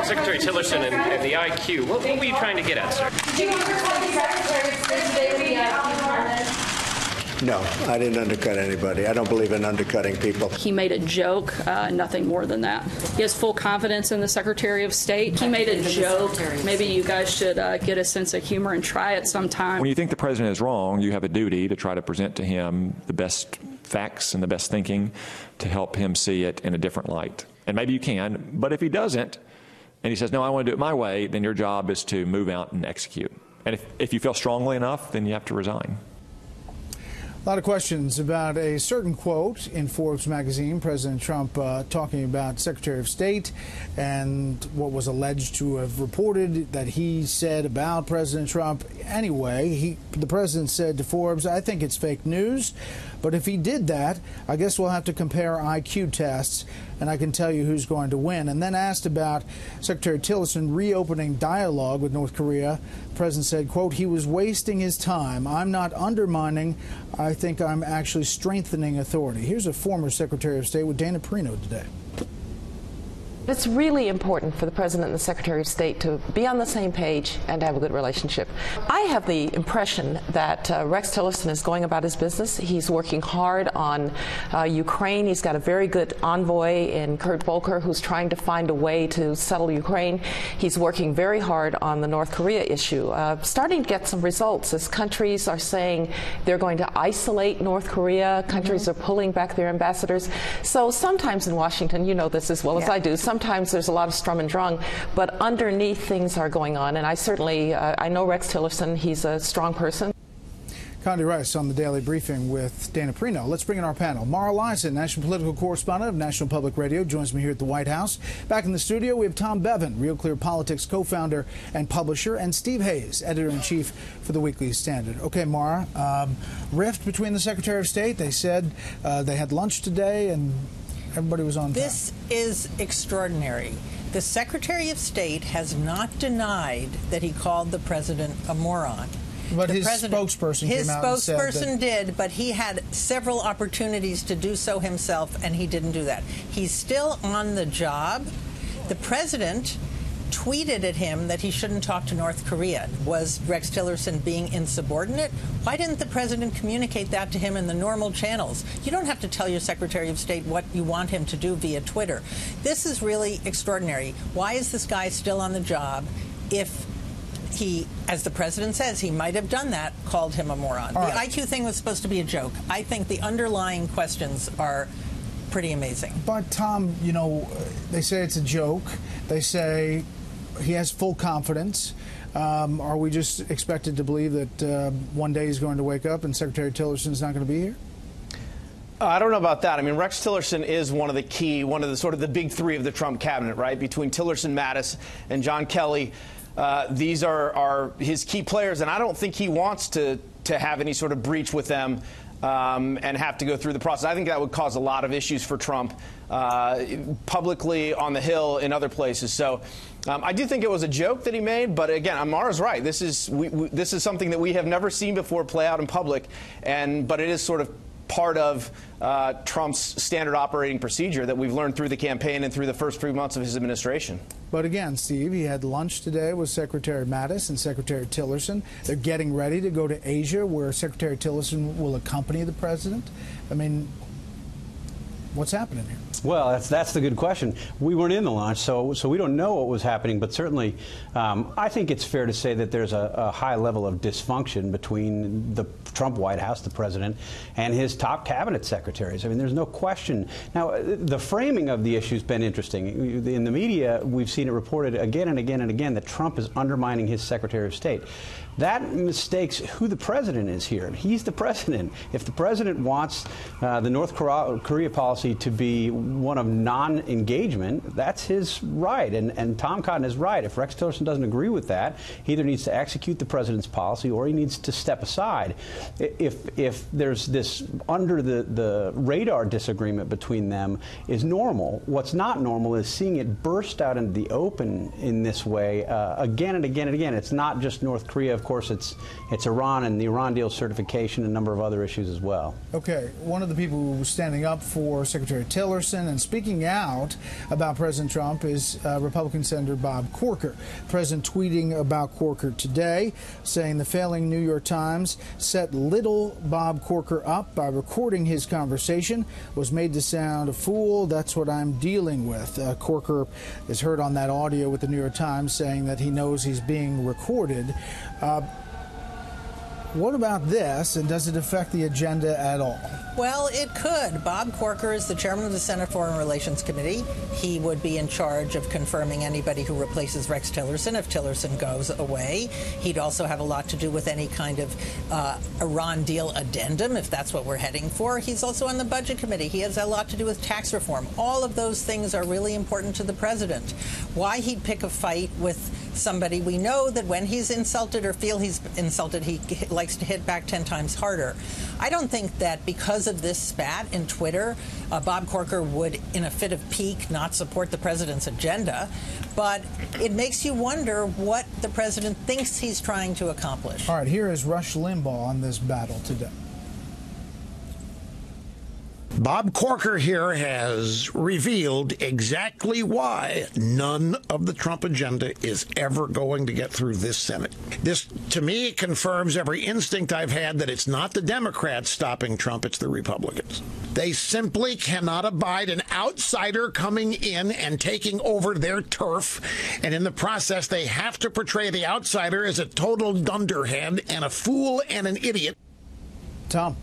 Secretary Tillerson and the IQ. What were you trying to get at, sir? Did you undercut the Secretary of State today with the IQ comment? No, I didn't undercut anybody. I don't believe in undercutting people. He made a joke, nothing more than that. He has full confidence in the Secretary of State. He made a joke. Maybe you guys should get a sense of humor and try it sometime. When you think the president is wrong, you have a duty to try to present to him the best facts and the best thinking to help him see it in a different light. And maybe you can, but if he doesn't, and he says, no, I want to do it my way, then your job is to move out and execute. And if you feel strongly enough, then you have to resign. A lot of questions about a certain quote in Forbes magazine, President Trump talking about Secretary of State and what was alleged to have reported that he said about President Trump. Anyway, the president said to Forbes, I think it's fake news, but if he did that, I guess we'll have to compare IQ tests, and I can tell you who's going to win. And then asked about Secretary Tillerson reopening dialogue with North Korea, the president said, quote, he was wasting his time. I'm not undermining. I think I'm actually strengthening authority. Here's a former Secretary of State with Dana Perino today. It's really important for the President and the Secretary of State to be on the same page and to have a good relationship. I have the impression that Rex Tillerson is going about his business. He's working hard on Ukraine. He's got a very good envoy in Kurt Volker who's trying to find a way to settle Ukraine. He's working very hard on the North Korea issue, starting to get some results as countries are saying they're going to isolate North Korea. Countries are pulling back their ambassadors. So sometimes in Washington, you know this as well as I do, sometimes there's a lot of strum and drang, but underneath things are going on. And I certainly, I know Rex Tillerson. He's a strong person. Condi Rice on the Daily Briefing with Dana Perino. Let's bring in our panel. Mara Liasson, national political correspondent of National Public Radio, joins me here at the White House. Back in the studio, we have Tom Bevan, Real Clear Politics co-founder and publisher, and Steve Hayes, editor-in-chief for the Weekly Standard. Okay, Mara, rift between the Secretary of State. They said they had lunch today and everybody was on time. This is extraordinary. The Secretary of State has not denied that he called the president a moron. But his spokesperson came out and said that... His spokesperson did, but he had several opportunities to do so himself, and he didn't do that. He's still on the job. The president tweeted at him that he shouldn't talk to North Korea. Was Rex Tillerson being insubordinate? Why didn't the president communicate that to him in the normal channels? You don't have to tell your Secretary of State what you want him to do via Twitter. This is really extraordinary. Why is this guy still on the job if he, as the president says, he might have done that, called him a moron? The IQ thing was supposed to be a joke. I think the underlying questions are pretty amazing. But, Tom, you know, they say it's a joke. They say he has full confidence. Are we just expected to believe that one day he's going to wake up and Secretary Tillerson's not going to be here? I don't know about that. I mean, Rex Tillerson is one of the sort of the big three of the Trump cabinet, right? Between Tillerson, Mattis, and John Kelly, these are his key players, and I don't think he wants to have any sort of breach with them and have to go through the process. I think that would cause a lot of issues for Trump publicly, on the Hill, in other places. So I do think it was a joke that he made, but again, Amara's right. This is something that we have never seen before play out in public, but it is sort of part of Trump's standard operating procedure that we've learned through the campaign and through the first 3 months of his administration. But again, Steve, he had lunch today with Secretary Mattis and Secretary Tillerson. They're getting ready to go to Asia, where Secretary Tillerson will accompany the president. I mean, what's happening here? Well, that's the good question. We weren't in the launch, so we don't know what was happening. But certainly, I think it's fair to say that there's a high level of dysfunction between the Trump White House, the president, and his top cabinet secretaries. I mean, there's no question. Now, the framing of the issue has been interesting. In the media, we've seen it reported again and again and again that Trump is undermining his Secretary of State. That mistakes who the president is here. He's the president. If the president wants the North Korea policy to be one of non-engagement, that's his right. And Tom Cotton is right. If Rex Tillerson doesn't agree with that, he either needs to execute the president's policy or he needs to step aside. If there's this under the radar disagreement between them is normal. What's not normal is seeing it burst out into the open in this way again and again and again. It's not just North Korea. Of course, it's Iran and the Iran deal certification and a number of other issues as well. Okay, one of the people who was standing up for Secretary Tillerson. And speaking out about President Trump is Republican Senator Bob Corker. The president tweeting about Corker today, saying the failing New York Times set little Bob Corker up by recording his conversation, was made to sound a fool. That's what I'm dealing with. Corker is heard on that audio with the New York Times saying that he knows he's being recorded. What about this, and does it affect the agenda at all? Well, it could. Bob Corker is the chairman of the Senate Foreign Relations Committee. He would be in charge of confirming anybody who replaces Rex Tillerson if Tillerson goes away. He'd also have a lot to do with any kind of Iran deal addendum, if that's what we're heading for. He's also on the Budget Committee. He has a lot to do with tax reform. All of those things are really important to the president. Why he'd pick a fight with somebody, we know that when he's insulted or feel he's insulted, he likes to hit back 10 times harder. I don't think that because of this spat in Twitter, Bob Corker would, in a fit of pique, not support the president's agenda. But it makes you wonder what the president thinks he's trying to accomplish. All right, here is Rush Limbaugh on this battle today. Bob Corker here has revealed exactly why none of the Trump agenda is ever going to get through this Senate. This, to me, confirms every instinct I've had that it's not the Democrats stopping Trump, it's the Republicans. They simply cannot abide an outsider coming in and taking over their turf, and in the process, they have to portray the outsider as a total dunderhead and a fool and an idiot. Tom.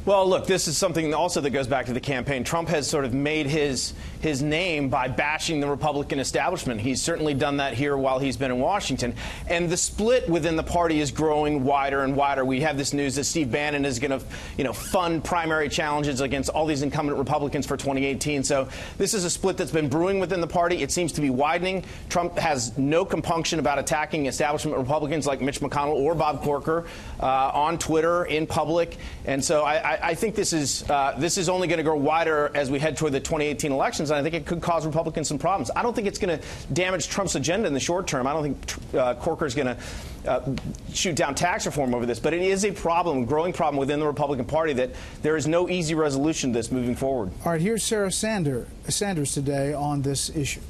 Well, look, this is something also that goes back to the campaign. Trump has sort of made his name by bashing the Republican establishment. He's certainly done that here while he's been in Washington. And the split within the party is growing wider and wider. We have this news that Steve Bannon is going to, fund primary challenges against all these incumbent Republicans for 2018. So this is a split that's been brewing within the party. It seems to be widening. Trump has no compunction about attacking establishment Republicans like Mitch McConnell or Bob Corker on Twitter, in public. And so I think this is only going to grow wider as we head toward the 2018 elections, and I think it could cause Republicans some problems. I don't think it's going to damage Trump's agenda in the short term. I don't think Corker's going to shoot down tax reform over this, but it is a problem, growing problem within the Republican Party that there is no easy resolution to this moving forward. All right, here's Sarah Sanders today on this issue.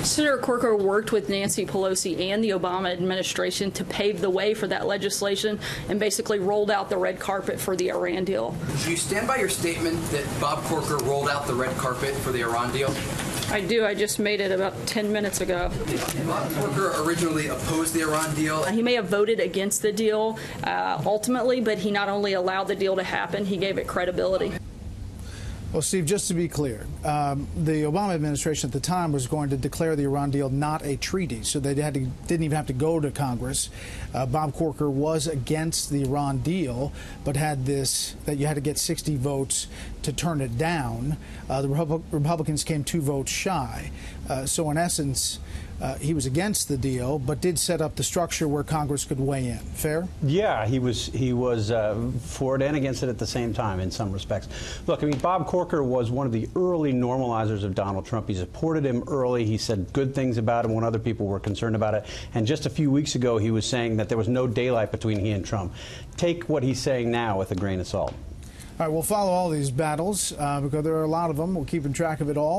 Senator Corker worked with Nancy Pelosi and the Obama administration to pave the way for that legislation and basically rolled out the red carpet for the Iran deal. Do you stand by your statement that Bob Corker rolled out the red carpet for the Iran deal? I do. I just made it about 10 minutes ago. Bob Corker originally opposed the Iran deal. He may have voted against the deal ultimately, but he not only allowed the deal to happen, he gave it credibility. Well, Steve, just to be clear, the Obama administration at the time was going to declare the Iran deal not a treaty, so they didn't even have to go to Congress. Bob Corker was against the Iran deal, but had this, that you had to get 60 votes to turn it down. The Republicans came 2 votes shy. So in essence, he was against the deal, but did set up the structure where Congress could weigh in. Fair? Yeah, he was for it and against it at the same time in some respects. Look, I mean, Bob Corker was one of the early normalizers of Donald Trump. He supported him early. He said good things about him when other people were concerned about it. And just a few weeks ago, he was saying that there was no daylight between he and Trump. Take what he's saying now with a grain of salt. All right, we'll follow all these battles because there are a lot of them. We're keeping track of it all.